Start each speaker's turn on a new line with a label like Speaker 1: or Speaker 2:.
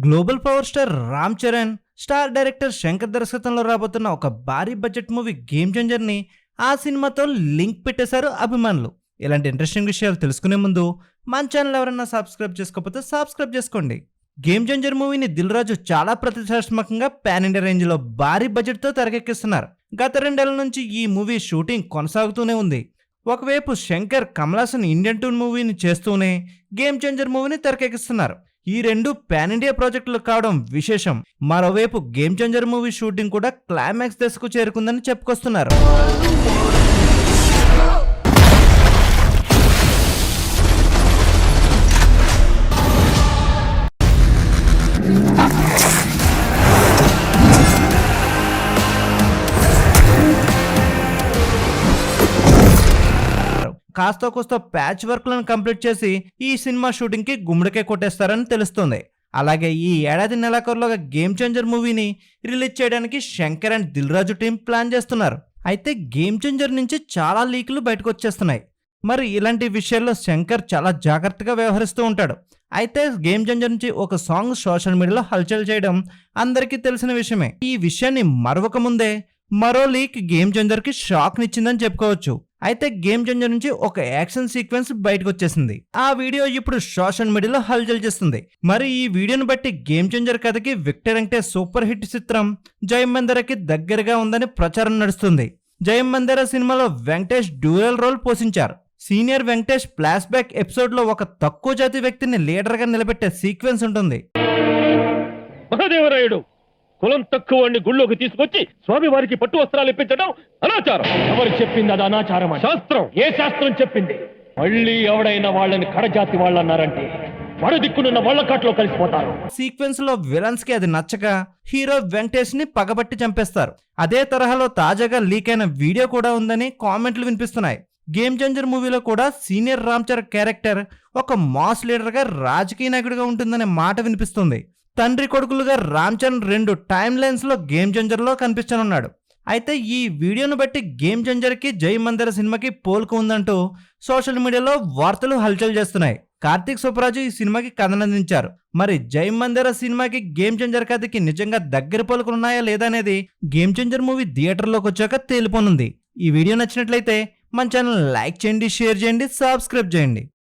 Speaker 1: Global power star Ram Charan, star director Shankar దర్శకత్వంలో రాబోతున్న ఒక భారీ బడ్జెట్ మూవీ గేమ్ చేంజర్ ని ఆ సినిమాతో లింక్ పెట్టేశారు అభిమానులు. ఇలాంటి ఇంట్రెస్టింగ్ విషయాలు తెలుసుకునే ముందు మన ఛానల్ ఎవరైనా సబ్స్క్రైబ్ చేసుకోకపోతే సబ్స్క్రైబ్ చేసుకోండి. గేమ్ చేంజర్ మూవీని దిల్ రాజు చాలా ప్రతిష్టాత్మకంగా పాన్ ఇండియా రేంజ్ లో భారీ బడ్జెట్ తో తెరకెక్కిస్తున్నారు. గత 2 ఏళ్ల నుంచి ఈ మూవీ షూటింగ్ కొనసాగుతూనే ఉంది. ఒకవైపు శంకర్, కమల్ హాసన్ ఇండియన్ టూర్ మూవీని చేస్తూనే గేమ్ చేంజర్ మూవీని తెరకెక్కిస్తున్నారు. ఈ రెండు పాన్ ఇండియా ప్రాజెక్టులు కావడం విశేషం. మరోవైపు గేమ్ చేంజర్ మూవీ షూటింగ్ కూడా క్లైమాక్స్ దశకు చేరుకుందని చెప్పుకొస్తున్నారు. కాస్త కోస్త ప్యాచ్ వర్క్లను కంప్లీట్ చేసి ఈ సినిమా షూటింగ్ కి గుమ్మడికే కొట్టేస్తారని తెలుస్తుంది. అలాగే ఈ ఏడాది నెలాఖరులోగా గేమ్ చేంజర్ మూవీని రిలీజ్ చేయడానికి Shankar and Dil Raju team plan చేస్తున్నారు. అయితే గేమ్ చేంజర్ నుంచి చాలా లీకులు బయటకు వచ్చేస్తున్నాయి. మరి ఇలాంటి విషయాల్లో శంకర్ చాలా జాగ్రత్తగా వ్యవహరిస్తూ ఉంటాడు. అయితే గేమ్ చేంజర్ నుంచి ఒక సాంగ్ సోషల్ మీడియాలో హల్చల్ చేయడం అందరికీ తెలిసిన విషయమే. ఈ విషయాన్ని మరొక ముందే మరో లీక్ గేమ్ చేంజర్ కి షాక్ నిచ్చిందని చెప్పుకోవచ్చు. అయితే గేమ్ చేంజర్ నుంచి ఒక యాక్షన్ సీక్వెన్స్ బయటకు వచ్చేసింది. ఆ వీడియో ఇప్పుడు సోషల్ మీడియాలో హల్చల్ చేస్తుంది. మరి ఈ వీడియోను బట్టి గేమ్ చేంజర్ కథకి విక్టర్ వెంకటేష్ సూపర్ హిట్ చిత్రం జయం మందిరకి దగ్గరగా ఉందని ప్రచారం నడుస్తుంది. జయం మందిర సినిమాలో వెంకటేష్ డ్యూయల్ రోల్ పోషించారు. Senior Venkatesh flash back episode లో ఒక తక్కువ జాతి వ్యక్తిని లీడర్ గా నిలబెట్టే సీక్వెన్స్ ఉంటుంది.
Speaker 2: మహాదేవరాయుడు కులం తక్కువ గుళ్ళోకి తీసుకొచ్చి స్వామి వారికి పట్టు వస్త్రాలు ఇప్పించడం అనాచారం. ఎవరు చెప్పింది అది అనాచారం? శాస్త్రం. ఏ శాస్త్రం చెప్పింది? మళ్ళీ ఎవడైనా వాళ్ళని కడజాతి వాళ్ళు అన్నారంటే వడదిక్కునున్న వల్లకాట్లో కలిసిపోతారు.
Speaker 1: సీక్వెన్స్ లో విలన్స్ కి అది నచ్చక హీరో వెంకటేష్ ని పగబట్టి చంపేస్తారు. అదే తరహాలో తాజాగా లీక్ అయిన వీడియో కూడా ఉందని కామెంట్లు వినిపిస్తున్నాయి. గేమ్ చేంజర్ మూవీలో కూడా సీనియర్ రామ్ చరణ్ క్యారెక్టర్ ఒక మాస్ లీడర్ గా రాజకీయ నాయకుడిగా ఉంటుందనే మాట వినిపిస్తుంది. తండ్రి కొడుకులుగా రామ్ చరణ్ 2 టైమ్ లైన్స్ లో గేమ్ చేంజర్ లో కనిపించనున్నాడు. అయితే ఈ వీడియోను బట్టి గేమ్ చేంజర్ కి జై మందిర సినిమాకి పోల్కు ఉందంటూ సోషల్ మీడియాలో వార్తలు హల్చల్ చేస్తున్నాయి. కార్తీక్ సుబ్బరాజు ఈ సినిమాకి కథనందించారు. మరి జై మందిర సినిమాకి గేమ్ చేంజర్ కథకి నిజంగా దగ్గర పోలుకున్నాయా లేదా అనేది గేమ్ చేంజర్ మూవీ థియేటర్లోకి వచ్చాక తేలిపోనుంది. ఈ వీడియో నచ్చినట్లయితే మన ఛానల్ లైక్ చేయండి, షేర్ చేయండి, సబ్స్క్రైబ్ చేయండి.